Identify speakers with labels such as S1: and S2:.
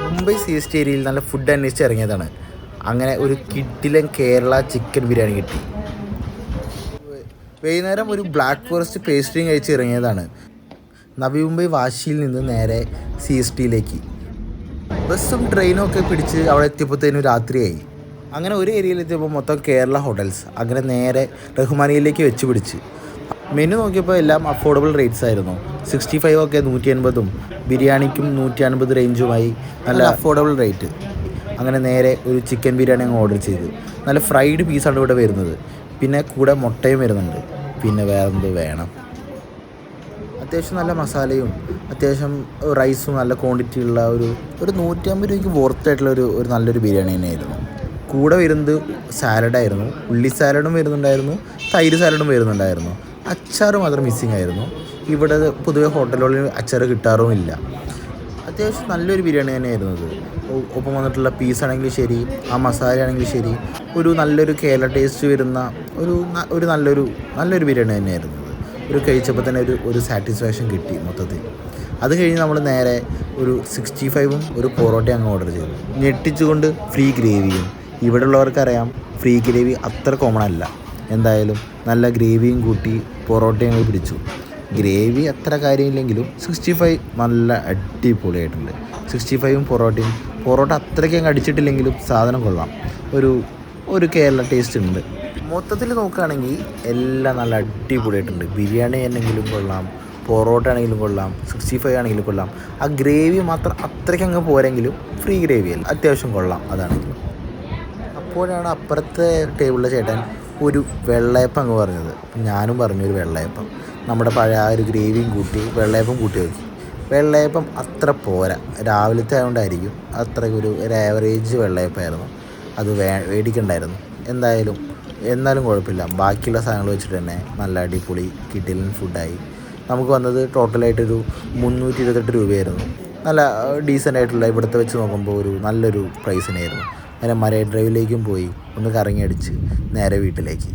S1: Mumbai CST ഏരിയയിൽ നല്ല food അന്വേഷിച്ച് ഇറങ്ങിയതാണ്. അങ്ങനെ ഒരു കിഡിലൻ കേരള ചിക്കൻ ബിരിയാണി കിട്ടി. വൈകുന്നേരം ഒരു ബ്ലാക്ക് ഫോറസ്റ്റ് പേസ്ട്രിയും കഴിച്ച് ഇറങ്ങിയതാണ്. നവി മുംബൈ വാശിയിൽ നിന്ന് നേരെ CSTയിലേക്ക് ബസ്സും ട്രെയിനും ഒക്കെ പിടിച്ച് അവിടെ എത്തിയപ്പോഴത്തേനും രാത്രിയായി. അങ്ങനെ ഒരു ഏരിയയിലെത്തിയപ്പോൾ മൊത്തം കേരള ഹോട്ടൽസ്. അങ്ങനെ നേരെ റഹ്മാനിയയിലേക്ക് വെച്ച് പിടിച്ച് മെനു നോക്കിയപ്പോൾ എല്ലാം അഫോർഡബിൾ റേറ്റ്സ് ആയിരുന്നു. 65 ഒക്കെ 180, ബിരിയാണിക്കും 150 റേഞ്ചുമായി നല്ല അഫോർഡബിൾ റേറ്റ്. അങ്ങനെ നേരെ ഒരു ചിക്കൻ ബിരിയാണി അങ്ങ് ഓർഡർ ചെയ്തു. നല്ല ഫ്രൈഡ് പീസാണ് ഇവിടെ വരുന്നത്. പിന്നെ കൂടെ മുട്ടയും വരുന്നുണ്ട്. പിന്നെ വേറെന്ത് വേണം. അത്യാവശ്യം നല്ല മസാലയും അത്യാവശ്യം റൈസും നല്ല ക്വാണ്ടിറ്റി ഉള്ള ഒരു 150 രൂപയ്ക്ക് വർത്തായിട്ടുള്ള ഒരു നല്ലൊരു ബിരിയാണി തന്നെയായിരുന്നു. കൂടെ വരുന്നത് സാലഡായിരുന്നു. ഉള്ളി സാലഡും വരുന്നുണ്ടായിരുന്നു, തൈര് സാലഡും വരുന്നുണ്ടായിരുന്നു. അച്ചാർ മാത്രം മിസ്സിങ് ആയിരുന്നു. ഇവിടെ പൊതുവെ ഹോട്ടലുകളിൽ അച്ചാർ കിട്ടാറുമില്ല. അത്യാവശ്യം നല്ലൊരു ബിരിയാണി തന്നെയായിരുന്നു അത്. ഒപ്പം വന്നിട്ടുള്ള പീസാണെങ്കിലും ശരി, ആ മസാല ആണെങ്കിലും ശരി, ഒരു നല്ലൊരു കേരള ടേസ്റ്റ് വരുന്ന ഒരു നല്ലൊരു ബിരിയാണി തന്നെയായിരുന്നു. ഒരു കഴിച്ചപ്പോൾ തന്നെ ഒരു സാറ്റിസ്ഫാക്ഷൻ കിട്ടി മൊത്തത്തിൽ. അത് കഴിഞ്ഞ് നമ്മൾ നേരെ ഒരു 65ഉം ഒരു പൊറോട്ടയും അങ്ങ് ഓർഡർ ചെയ്തു. ഞെട്ടിച്ചുകൊണ്ട് ഫ്രീ ഗ്രേവിയും. ഇവിടെ ഉള്ളവർക്കറിയാം ഫ്രീ ഗ്രേവി അത്ര കോമൺ അല്ല. എന്തായാലും നല്ല ഗ്രേവിയും കൂട്ടി പൊറോട്ടയും അങ്ങ് പിടിച്ചു. ഗ്രേവി അത്ര കാര്യമില്ലെങ്കിലും 65 നല്ല അടിപൊളിയായിട്ടുണ്ട്. 65ഉം പൊറോട്ടയും. പൊറോട്ട അത്രയ്ക്ക് അങ്ങ് അടിച്ചിട്ടില്ലെങ്കിലും സാധനം കൊള്ളാം. ഒരു കേരള ടേസ്റ്റ് ഉണ്ട്. മൊത്തത്തിൽ നോക്കുകയാണെങ്കിൽ എല്ലാം നല്ല അടിപൊളിയായിട്ടുണ്ട്. ബിരിയാണി ആണെങ്കിലും കൊള്ളാം, പൊറോട്ട ആണെങ്കിലും കൊള്ളാം, 65 ആണെങ്കിലും കൊള്ളാം. ആ ഗ്രേവി മാത്രം അത്രയ്ക്ക് അങ്ങ് പോരെങ്കിലും ഫ്രീ ഗ്രേവിയല്ല, അത്യാവശ്യം കൊള്ളാം അതാണെങ്കിലും. അപ്പോഴാണ് അപ്പുറത്തെ ടേബിളിലെ ചേട്ടൻ ഒരു വെള്ളയപ്പം അങ്ങ് പറഞ്ഞത്. ഞാനും പറഞ്ഞു ഒരു വെള്ളയപ്പം. നമ്മുടെ പഴയ ആ ഒരു ഗ്രേവിയും കൂട്ടി വെള്ളയപ്പം കൂട്ടി നോക്കി. വെള്ളയപ്പം അത്ര പോരാ. രാവിലത്തെ ആയതുകൊണ്ടായിരിക്കും അത്രയ്ക്കൊരു ആവറേജ് വെള്ളയപ്പമായിരുന്നു. അത് മേടിക്കണ്ടായിരുന്നു. എന്നാലും കുഴപ്പമില്ല. ബാക്കിയുള്ള സാധനങ്ങൾ വെച്ചിട്ട് തന്നെ നല്ല അടിപൊളി കിടിലൻ ഫുഡായി. നമുക്ക് വന്നത് ടോട്ടലായിട്ടൊരു 328 രൂപയായിരുന്നു. നല്ല ഡീസൻ്റ് ആയിട്ടുള്ള ഇവിടുത്തെ വെച്ച് നോക്കുമ്പോൾ നല്ലൊരു പ്രൈസ് തന്നെയായിരുന്നു. അങ്ങനെ മറൈൻ ഡ്രൈവിലേക്കും പോയി ഒന്ന് കറങ്ങി അടിച്ച് നേരെ വീട്ടിലേക്ക്.